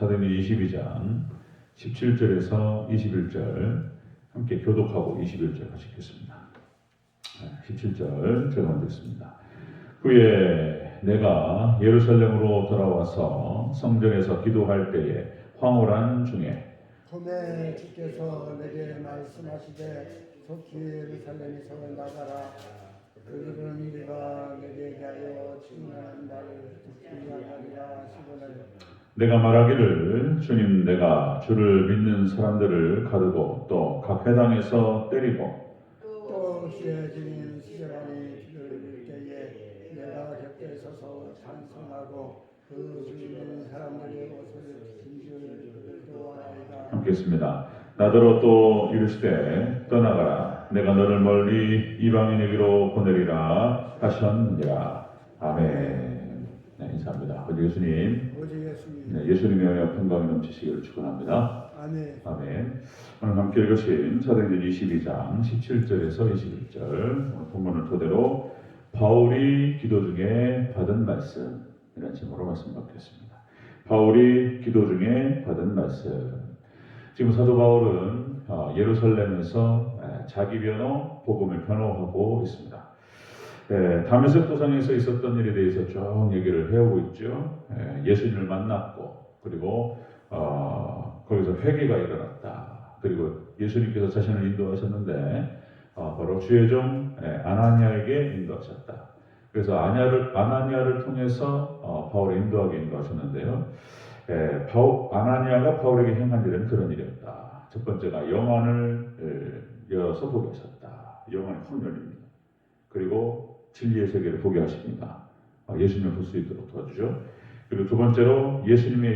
사도행전 22장 17절에서 21절 함께 교독하고 21절 같이 읽겠습니다. 17절 제가 먼저 읽습니다. 후에 내가 예루살렘으로 돌아와서 성전에서 기도할 때에 황홀한 중에 봄에 주께서 내게 말씀하시되 속히 예루살렘에서 나가라. 그들은 네가 내게 대하여 증언하는 말을 듣기 하리라 하시거늘. 내가 말하기를 주님 내가 주를 믿는 사람들을 가두고 또 각 회당에서 때리고 또 주의 증인 시절하니 주를 믿을 때에 내가 곁에 서서 찬송하고 그 주를 사람들의 옷을 진 줄 그도하리라. 함께 있습니다. 나더러 또 이르시되 떠나가라 내가 너를 멀리 이방인에게로 보내리라 하셨느니라. 아멘. 네, 인사합니다. 어디 예수님. 오직 예수님. 네, 예수님의 은혜와 평강이 넘치시기를 축원합니다. 아멘. 아멘. 오늘 함께 읽으신 사도행전 22장 17절에서 21절 오늘 본문을 토대로 바울이 기도 중에 받은 말씀 이런 제목으로 말씀 받겠습니다. 바울이 기도 중에 받은 말씀. 지금 사도 바울은 예루살렘에서 자기 변호, 복음을 변호하고 있습니다. 다메섹 도상에서 있었던 일에 대해서 쭉 얘기를 해오고 있죠. 예수님을 만났고 그리고 거기서 회개가 일어났다. 그리고 예수님께서 자신을 인도하셨는데 바로 주의 종 아나니아에게 인도하셨다. 그래서 아나니아를 통해서 바울을 인도하셨는데요. 아나니아가 바울에게 행한 일은 그런 일이었다. 첫 번째가 영안을 열어서 보게 하셨다. 영안이 확 열립니다. 그리고 진리의 세계를 보게 하십니다. 예수님을 볼 수 있도록 도와주죠. 그리고 두 번째로 예수님의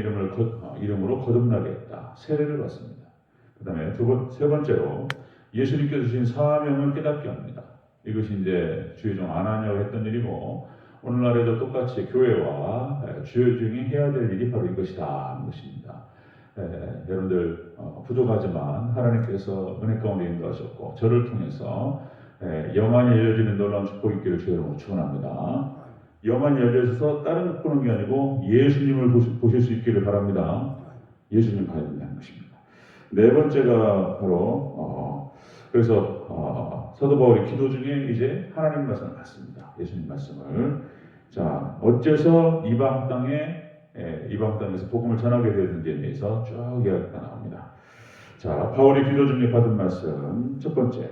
이름으로 거듭나게 했다. 세례를 받습니다. 그 다음에 세 번째로 예수님께서 주신 사명을 깨닫게 합니다. 이것이 이제 주의 종 아나니아가 했던 일이고 오늘날에도 똑같이 교회와 주의 종이 해야 될 일이 바로 이것이다 하는 것입니다. 여러분들 부족하지만 하나님께서 은혜 가운데 인도하셨고 저를 통해서 영안이 열려지는 놀라운 축복이 있기를 주의 이름으로 축원합니다. 영안이 열려져서 다른 보는 게 아니고 예수님을 보실 수 있기를 바랍니다. 예수님 봐야 된다는 것입니다. 네 번째가 바로 그래서 사도 바울이 기도 중에 이제 하나님 말씀을 받습니다. 예수님 말씀을. 자, 어째서 이방 땅에서 복음을 전하게 되었는지에 대해서 쭉 이야기가 나옵니다. 자, 바울이 기도 중에 받은 말씀 첫 번째,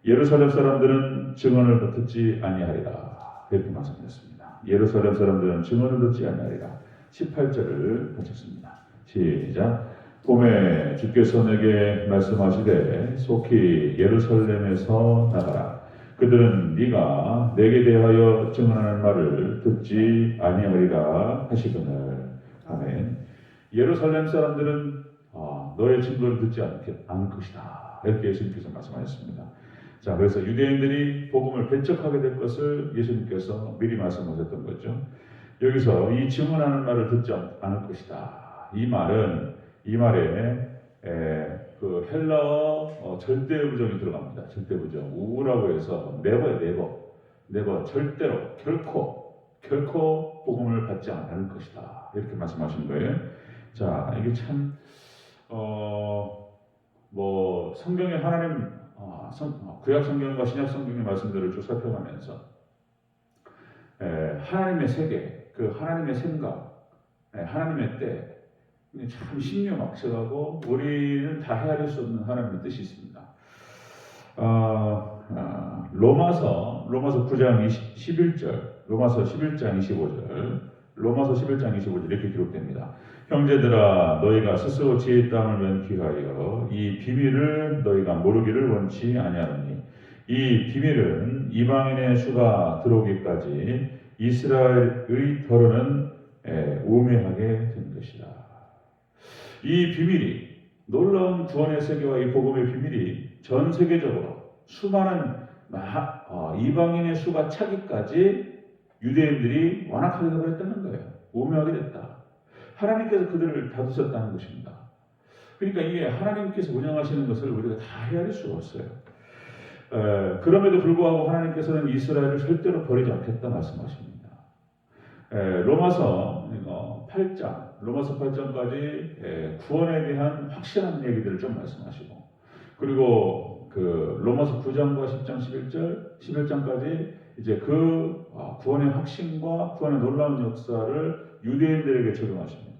예루살렘 사람들은 증언을 듣지 아니하리라 이렇게 말씀드렸습니다. 예루살렘 사람들은 증언을 듣지 아니하리라. 18절을 펼쳤습니다. 시작. 봄에 주께서 내게 말씀하시되 속히 예루살렘에서 나가라. 그들은 네가 내게 대하여 증언하는 말을 듣지 아니하리라 하시거늘. 아멘. 예루살렘 사람들은 너의 증거를 듣지 않을 것이다. 이렇게 예수님께서 말씀하셨습니다. 자, 그래서 유대인들이 복음을 배척하게 될 것을 예수님께서 미리 말씀하셨던 거죠. 여기서 이 증언하는 말을 듣지 않을 것이다. 이 말에 그 헬라어 절대부정이 들어갑니다. 절대부정. 우라고 해서 네버 절대로 결코 복음을 받지 않을 것이다. 이렇게 말씀하신 거예요. 자, 이게 참 성경에 하나님 구약 성경과 신약 성경의 말씀들을 쭉 살펴가면서 하나님의 세계, 그 하나님의 생각, 하나님의 때 참 신묘막측하고 우리는 다 헤아릴 수 없는 하나님의 뜻이 있습니다. 로마서 9장 11절, 로마서 11장 25절 이렇게 기록됩니다. 형제들아 너희가 스스로 지혜의 땅을 면키하여 이 비밀을 너희가 모르기를 원치 아니하노니 이 비밀은 이방인의 수가 들어오기까지 이스라엘의 덜어는 우매하게 된 것이다. 이 비밀이 놀라운 구원의 세계와 이 복음의 비밀이 전 세계적으로 수많은 이방인의 수가 차기까지 유대인들이 완악하게 되어버렸다는 거예요. 우매하게 됐다. 하나님께서 그들을 다루셨다는 것입니다. 그러니까 이게 하나님께서 운영하시는 것을 우리가 다 헤아릴 수가 없어요. 그럼에도 불구하고 하나님께서는 이스라엘을 절대로 버리지 않겠다 말씀하십니다. 로마서 8장, 로마서 8장까지 구원에 대한 확실한 얘기들을 좀 말씀하시고, 그리고 그 로마서 9장과 10장, 11장까지 이제 그 구원의 확신과 구원의 놀라운 역사를 유대인들에게 적용하십니다.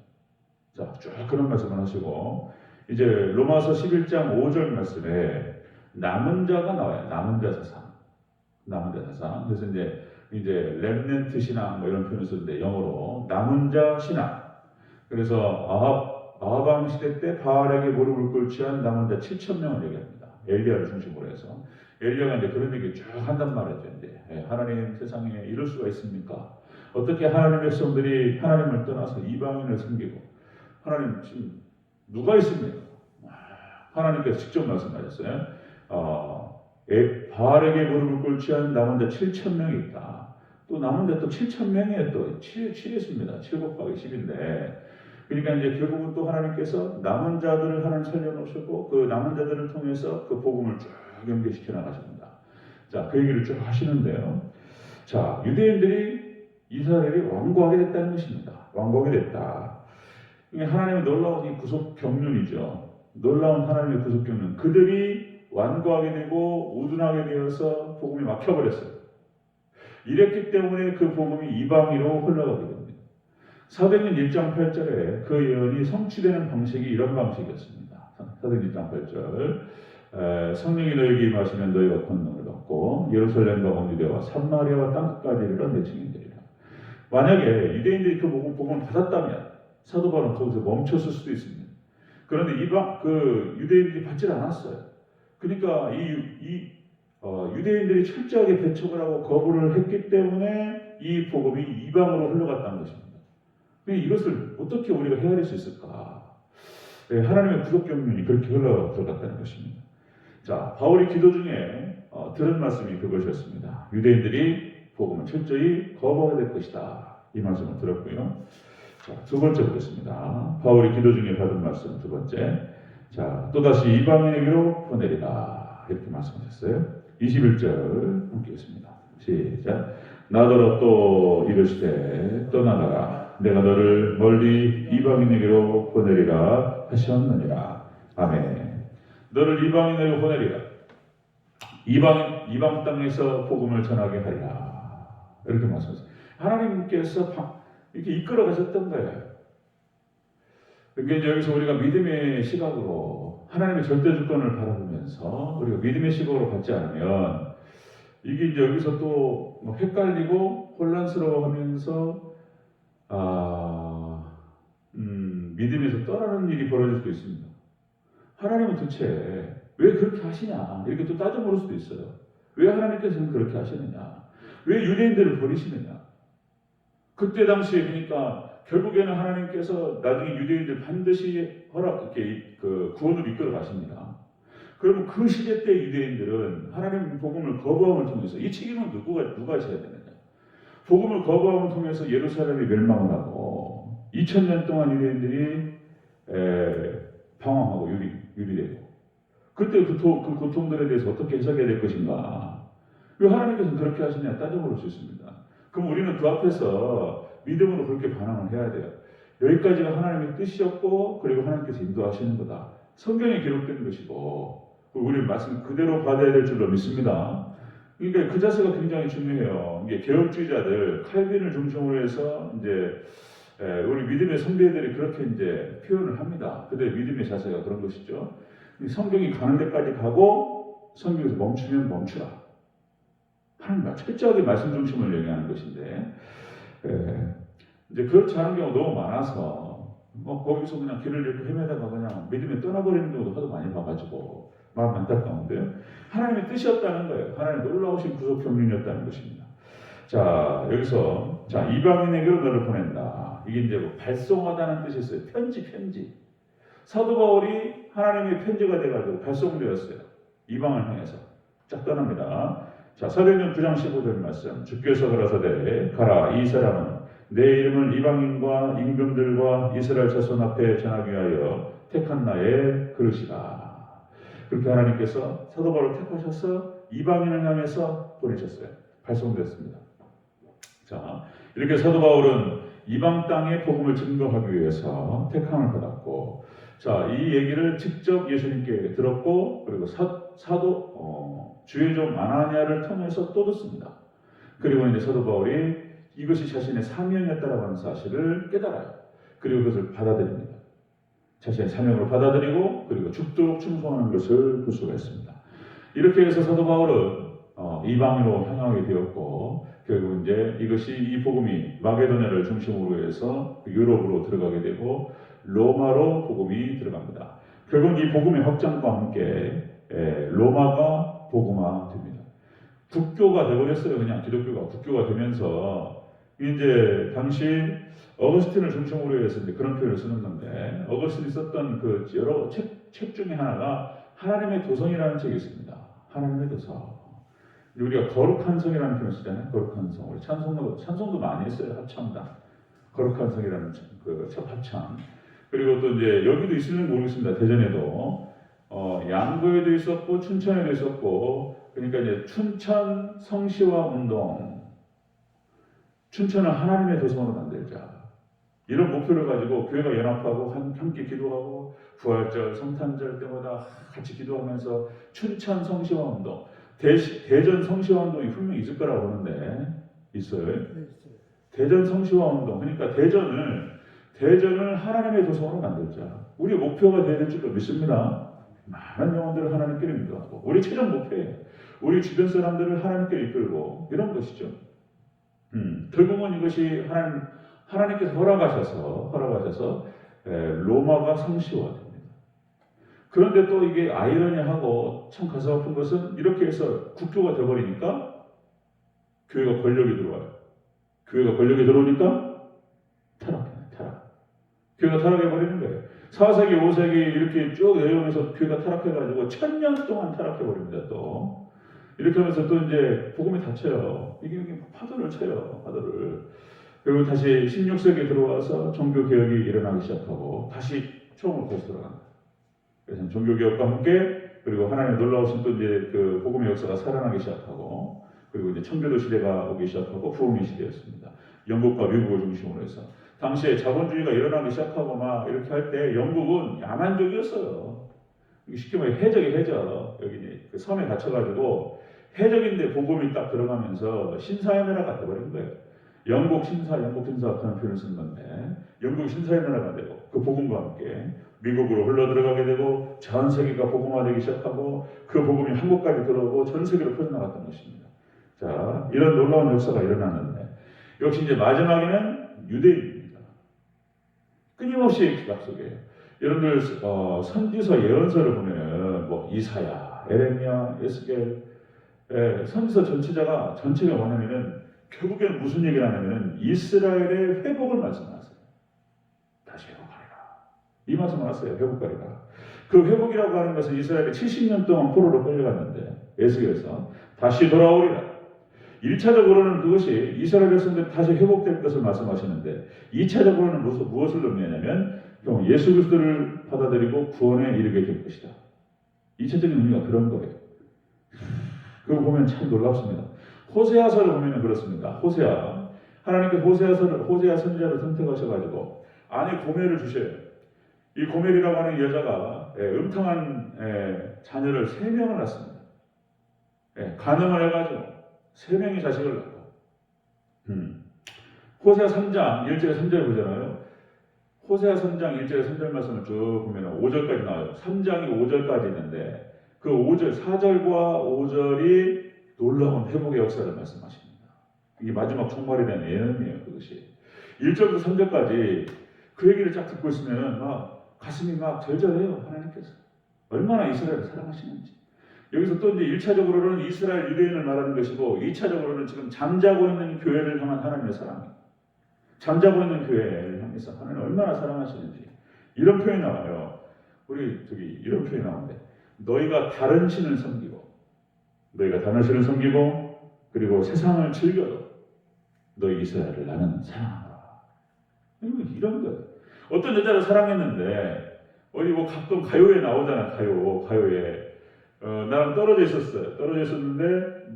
자, 쭉 그런 말씀을 하시고, 이제 로마서 11장 5절 말씀에 남은 자가 나와요. 남은 자 사상. 남은 자 사상. 그래서 이제 렘넌트 신앙 뭐 이런 표현을 쓰는데 영어로 남은 자 신앙. 그래서 아합 시대 때 바알에게 무릎을 꿇지 한 남은 자 7천 명을 얘기합니다. 엘리야를 중심으로 해서 엘리야가 이제 그런 얘기 쭉 한단 말이죠. 이제 하나님 세상에 이럴 수가 있습니까? 어떻게 하나님의 백성들이 하나님을 떠나서 이방인을 섬기고 하나님 지금 누가 있습니까? 하나님께서 직접 말씀하셨어요. 바알에게 무릎을 꿇지 한 남은 자 7천 명이 있다. 또 남은 자 또 7천 명이에요. 또 7있습니다. 7 곱하기 10인데 그러니까 이제 결국은 또 하나님께서 남은 자들을 하나님 살려놓으셨고 그 남은 자들을 통해서 그 복음을 쭉 연계시켜 나가십니다. 자, 그 얘기를 쭉 하시는데요. 자, 유대인들이 이스라엘이 완고하게 됐다는 것입니다. 완고하게 됐다. 이게 하나님의 놀라운 이 구속 경륜이죠. 놀라운 하나님의 구속 경륜. 그들이 완고하게 되고 우둔하게 되어서 복음이 막혀버렸어요. 이랬기 때문에 그 복음이 이방으로 흘러가게 됩니다. 사도행전 1장 8절에 그 예언이 성취되는 방식이 이런 방식이었습니다. 사도행전 1장 8절 성령이 너에게 임하시면 너희가 권능을 받고 예루살렘과 온 유대와 사마리아와 땅끝까지 이르러 내 증인되리라. 만약에 유대인들이 그 복음을 받았다면 사도 바울은 거기서 멈췄을 수도 있습니다. 그런데 유대인들이 받질 않았어요. 그러니까 유대인들이 철저하게 배척을 하고 거부를 했기 때문에 이 복음이 이방으로 흘러갔다는 것입니다. 이것을 어떻게 우리가 헤아릴 수 있을까? 하나님의 구속 경륜이 그렇게 흘러들어갔다는 것입니다. 자, 바울이 기도 중에 들은 말씀이 그것이었습니다. 유대인들이 복음을 철저히 거부하게 될 것이다. 이 말씀을 들었고요. 자, 두 번째 보겠습니다. 바울이 기도 중에 받은 말씀 두 번째. 자, 또다시 이방인에게로 보내리라. 이렇게 말씀하셨어요. 21절 함께 읽습니다. 시작. 나더러 또 이르시되 떠나가라. 내가 너를 멀리 이방인에게로 보내리라 하셨느니라. 아멘. 너를 이방인에게로 보내리라. 이방 땅에서 복음을 전하게 하리라. 이렇게 말씀하셨어요. 하나님께서 이렇게 이끌어 가셨던 거예요. 그러니까 이제 여기서 우리가 믿음의 시각으로 하나님의 절대 주권을 바라보면서 우리가 믿음의 시각으로 받지 않으면 이게 이제 여기서 또 막 헷갈리고 혼란스러워하면서 믿음에서 떠나는 일이 벌어질 수도 있습니다. 하나님은 도대체 왜 그렇게 하시냐 이렇게 또 따져 물을 수도 있어요. 왜 하나님께서는 그렇게 하시느냐? 왜 유대인들을 버리시느냐? 그때 당시에 그러니까 결국에는 하나님께서 나중에 유대인들 반드시 구원을 이끌어 가십니다. 그러면 그 시대 때 유대인들은 하나님 복음을 거부함을 통해서 이 책임은 누가 져야 되느냐? 복음을 거부함을 통해서 예루살렘이 멸망을 하고 2000년 동안 유대인들이 방황하고 유리되고 그때 그 고통들에 대해서 어떻게 해석해야 될 것인가? 왜 하나님께서는 그렇게 하시냐 따져볼 수 있습니다. 그럼 우리는 그 앞에서 믿음으로 그렇게 반응을 해야 돼요. 여기까지가 하나님의 뜻이었고 그리고 하나님께서 인도하시는 거다. 성경에 기록된 것이고 우리는 말씀 그대로 받아야 될 줄로 믿습니다. 그러니까 그 자세가 굉장히 중요해요. 이게 개혁주의자들 칼빈을 중심으로 해서 이제 우리 믿음의 선배들이 그렇게 이제 표현을 합니다. 근데 믿음의 자세가 그런 것이죠. 성경이 가는 데까지 가고 성경에서 멈추면 멈추라. 하나님 철저하게 말씀 중심을 얘기하는 것인데 이제 그렇지 않은 경우가 너무 많아서 거기서 그냥 길을 잃고 헤매다가 그냥 믿음에 떠나버리는 경우도 하도 많이 봐가지고 마음 안타까운데요. 하나님의 뜻이었다는 거예요. 하나님의 놀라우신 구속 경륜이었다는 것입니다. 자, 여기서 이방인에게로 너를 보낸다. 이게 이제 발송하다는 뜻이 있어요. 편지. 사도 바울이 하나님의 편지가 돼가지고 발송되었어요. 이방을 향해서 쫙 떠납니다. 자, 사도행전 9장 15절 말씀. 주께서 가라사대 가라. 이 사람은 내 이름을 이방인과 임금들과 이스라엘 자손 앞에 전하기 위하여 택한 나의 그릇이다. 그렇게 하나님께서 사도 바울을 택하셔서 이방인을 향해서 보내셨어요. 발송됐습니다. 자, 이렇게 사도 바울은 이방 땅에 복음을 증거하기 위해서 택함을 받았고, 자, 이 얘기를 직접 예수님께 들었고, 그리고 사도 주의종 아나니아를 통해서 또 듣습니다. 그리고 이제 사도 바울이 이것이 자신의 사명이었다라고 하는 사실을 깨달아요. 그리고 그것을 받아들입니다. 자신의 사명을 받아들이고 그리고 죽도록 충성하는 것을 볼 수가 있습니다. 이렇게 해서 사도 바울은 이방으로 향하게 되었고, 결국 이제 이것이 이 복음이 마게도냐를 중심으로 해서 유럽으로 들어가게 되고 로마로 복음이 들어갑니다. 결국 이 복음의 확장과 함께 로마가 복음화됩니다. 국교가 되어버렸어요. 그냥 기독교가 국교가 되면서 이제 당시 어거스틴을 중심으로 해서 이제 그런 표현을 쓰는 건데, 어거스틴이 썼던 그 여러 책 중에 하나가 하나님의 도성이라는 책이 있습니다. 하나님의 도성. 우리가 거룩한 성이라는 표현을 쓰잖아요. 거룩한 성. 우리 찬송도 많이 했어요. 합창단. 거룩한 성이라는 첫 합창. 그리고 또 이제 여기도 있을지 모르겠습니다. 대전에도 양구에도 있었고 춘천에도 있었고, 그러니까 이제 춘천 성시화 운동. 춘천을 하나님의 도성으로 만들자. 이런 목표를 가지고 교회가 연합하고 함께 기도하고 부활절, 성탄절 때마다 같이 기도하면서 춘천 성시화 운동, 대전 성시화 운동이 분명히 있을 거라고 보는데 있어요. 대전 성시화 운동, 그러니까 대전을 하나님의 도성으로 만들자. 우리의 목표가 되어야 될 줄로 믿습니다. 많은 영혼들을 하나님께로 인도하고, 우리 최종 목표예요. 우리 주변 사람들을 하나님께로 이끌고 이런 것이죠. 결국은 이것이 하나님께서 허락하셔서 로마가 성시화됩니다. 그런데 또 이게 아이러니하고 참 가슴 아픈 것은, 이렇게 해서 국교가 되어버리니까 교회가 권력이 들어와요. 교회가 권력이 들어오니까 타락. 교회가 타락해버리는 거예요. 4세기, 5세기 이렇게 쭉 내려오면서 교회가 타락해가지고 1000년 동안 타락해버립니다. 또 이렇게 하면서 또 이제 복음이 닫혀요. 이게 파도를 쳐요. 그리고 다시 16세기에 들어와서 종교개혁이 일어나기 시작하고 다시 처음으로 다시 돌아갑니다. 그래서 종교개혁과 함께, 그리고 하나님의 놀라우신 또 이제 그 복음의 역사가 살아나기 시작하고, 그리고 이제 청교도 시대가 오기 시작하고 부흥의 시대였습니다. 영국과 미국을 중심으로 해서 당시에 자본주의가 일어나기 시작하고 막 이렇게 할 때 영국은 야만적이었어요. 쉽게 말해 해적. 여기 그 섬에 갇혀가지고 해적인데 복음이 딱 들어가면서 신사의 나라가 돼버린 거예요. 영국 신사 하는 표현을 쓰는 건데, 영국 신사의 나라가 되고 그 복음과 함께 미국으로 흘러 들어가게 되고 전 세계가 복음화되기 시작하고 그 복음이 한국까지 들어오고 전 세계로 퍼져나갔던 것입니다. 자, 이런 놀라운 역사가 일어났는데, 역시 이제 마지막에는 유대인입니다. 끊임없이 약속해요. 여러분들 선지서 예언서를 보면은 뭐 이사야, 에레미야, 에스겔, 선지서 전체가 뭐냐면은 결국에는 무슨 얘기를 하냐면은 이스라엘의 회복을 말씀하세요. 다시 회복하리라. 이 말씀을 하세요. 회복하리라. 그 회복이라고 하는 것은 이스라엘이 70년 동안 포로로 끌려갔는데 에스겔에서 다시 돌아오리라. 1차적으로는 그것이 이스라엘 백성들이 다시 회복될 것을 말씀하시는데, 2차적으로는 무엇을 의미하냐면 예수 그리스도를 받아들이고 구원에 이르게 될 것이다. 2차적인 의미가 그런 거예요. 그거 보면 참 놀랍습니다. 호세아서를 보면 그렇습니다. 하나님께서 호세아 선지자를 선택하셔가지고 안에 고멜을 주셔요. 이 고멜이라고 하는 여자가 음탕한 자녀를 3명을 낳습니다. 간음을 해가지고 3명의 자식을 낳고, 호세아 3장 1절에 3절 보잖아요. 호세아 3장 1절에 3절 말씀을 쭉 보면 5절까지 나와요. 3장이 5절까지 있는데 그 5절, 4절과 5절이 놀라운 회복의 역사를 말씀하십니다. 이게 마지막 종말에 대한 예언이에요. 그것이 1절부터 3절까지 그 얘기를 쫙 듣고 있으면 막 가슴이 막 절절해요. 하나님께서 얼마나 이스라엘을 사랑하시는지. 여기서 또 이제 1차적으로는 이스라엘 유대인을 말하는 것이고, 2차적으로는 지금 잠자고 있는 교회를 향한 하나님의 사랑이에요. 잠자고 있는 교회를 향해서 하나님 얼마나 사랑하시는지 이런 표현이 나와요. 이런 표현이 나오는데, 너희가 다른 신을 섬기고 그리고 세상을 즐겨도 너희 이스라엘을 나는 사랑하노라. 이런 거예요. 어떤 여자를 사랑했는데 어디 뭐 가끔 가요에 나오잖아. 가요에 나랑 떨어져 있었는데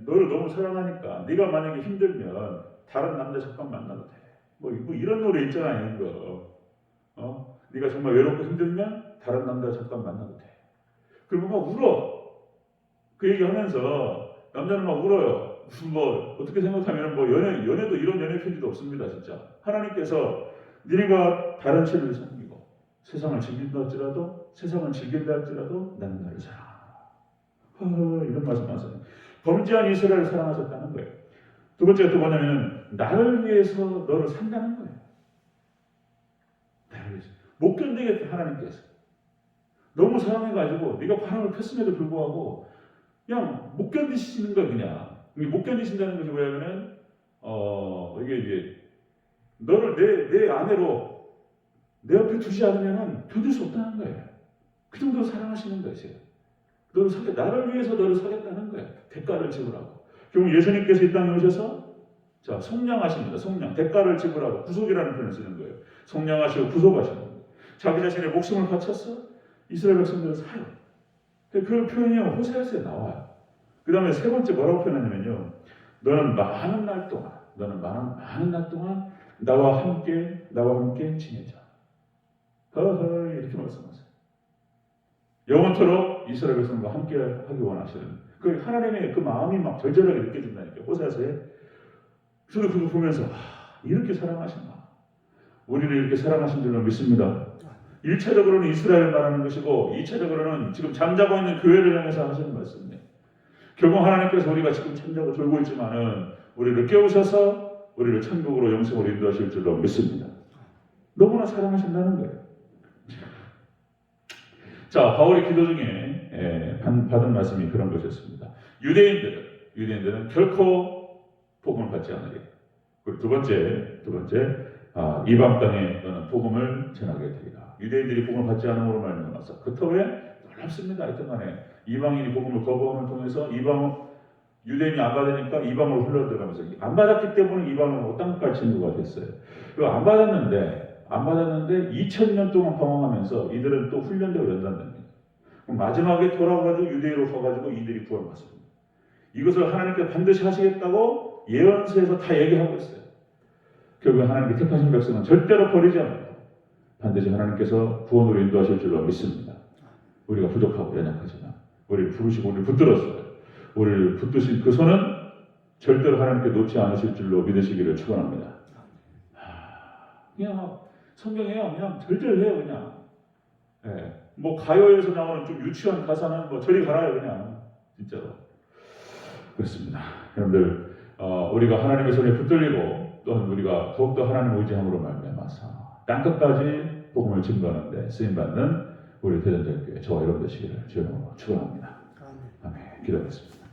너를 너무 사랑하니까 네가 만약에 힘들면 다른 남자 잠깐 만나도 돼. 뭐 이런 노래 있잖아요. 이거. 네가 정말 외롭고 힘들면 다른 남자 잠깐 만나도 돼. 그리고 막 울어. 그 얘기하면서 남자는 막 울어요. 무슨 뭐 어떻게 생각하면 뭐 연애도 이런 연애 편지도 없습니다. 진짜 하나님께서 니네가 다른 신을 섬기고 세상을 즐긴다 할지라도 세상을 즐긴다 할지라도 나는 나를 사랑하라. 이런 말씀하세요. 범죄한 이스라엘을 사랑하셨다는 거예요. 두 번째가 또 뭐냐면 나를 위해서 너를 산다는 거예요. 나를 위해서 못 견디겠다. 하나님께서 너무 사랑해가지고 네가 바람을 폈음에도 불구하고 그냥 못 견디시는 거예요. 그냥 못 견디신다는 것이 뭐냐면은 이게 너를 내 아내로 내 옆에 두지 않으면은 견딜 수 없다는 거예요. 그 정도로 사랑하시는 것이에요. 나를 위해서 너를 사겠다는 거예요. 대가를 지불하고. 결국 예수님께서 이 땅에 오셔서 자 속량하십니다. 속량 대가를 지불하고 구속이라는 표현을 쓰는 거예요. 속량하시고 구속하시는 거예요. 자기 자신의 목숨을 바쳐서 이스라엘 백성들을 사요. 그 표현이 호세아서에 나와요. 그 다음에 세 번째 뭐라고 표현하냐면요. 너는 많은 날 동안 나와 함께 지내자. 허허 이렇게 말씀하세요. 영원토록 이스라엘 백성과 함께 하기 원하시는 그 하나님의 그 마음이 막 절절하게 느껴진다니까요. 호세아서에. 저도 그거 보면서 이렇게 사랑하시나. 우리를 이렇게 사랑하신 줄로 믿습니다. 1차적으로는 이스라엘을 말하는 것이고 2차적으로는 지금 잠자고 있는 교회를 향해서 하시는 말씀이에요. 결국 하나님께서 우리가 지금 잠자고 졸고 있지만은 우리를 깨우셔서 우리를 천국으로 영생으로 인도하실 줄로 믿습니다. 너무나 사랑하신다는 거예요. 자, 바울의 기도 중에 받은 말씀이 그런 것이었습니다. 유대인들은 결코 복음을 받지 않으리. 그리고 두 번째 이방 땅에 너는 복음을 전하게 되리라. 유대인들이 복음을 받지 않음으로 말미암아서 그렇다면 놀랍습니다. 하여튼간에 이방인이 복음을 거부함을 통해서 유대인이 안 받으니까 이방으로 흘러들어가면서 안 받았기 때문에 이방으로 땅끝까지 친구가 됐어요. 그리고 안 받았는데 2000년 동안 방황하면서 이들은 또 훈련되고 연단됩니다. 마지막에 돌아가가지고 유대인으로 가가지고 이들이 구원받습니다. 이것을 하나님께서 반드시 하시겠다고 예언서에서 다 얘기하고 있어요. 결국 하나님께 택하신 백성은 절대로 버리지 않아요. 반드시 하나님께서 구원으로 인도하실 줄로 믿습니다. 우리가 부족하고 연약하지만 우리를 부르시고 우리를 붙들었어요. 우리를 붙드신 그 손은 절대로 하나님께 놓지 않으실 줄로 믿으시기를 축원합니다. 그냥 성경에요. 그냥 절절해요. 그냥. 뭐 가요에서 나오는 좀 유치한 가사는 뭐 저리 가라요. 그냥 진짜로 그렇습니다. 여러분들 우리가 하나님의 손에 붙들리고 또한 우리가 더욱더 하나님을 의지함으로 말미암아서 땅끝까지 복음을 증거하는데 쓰임받는 우리 대전자교회 저와 여러분 되시기를 주님으로 축원합니다. 아멘. 기도하겠습니다.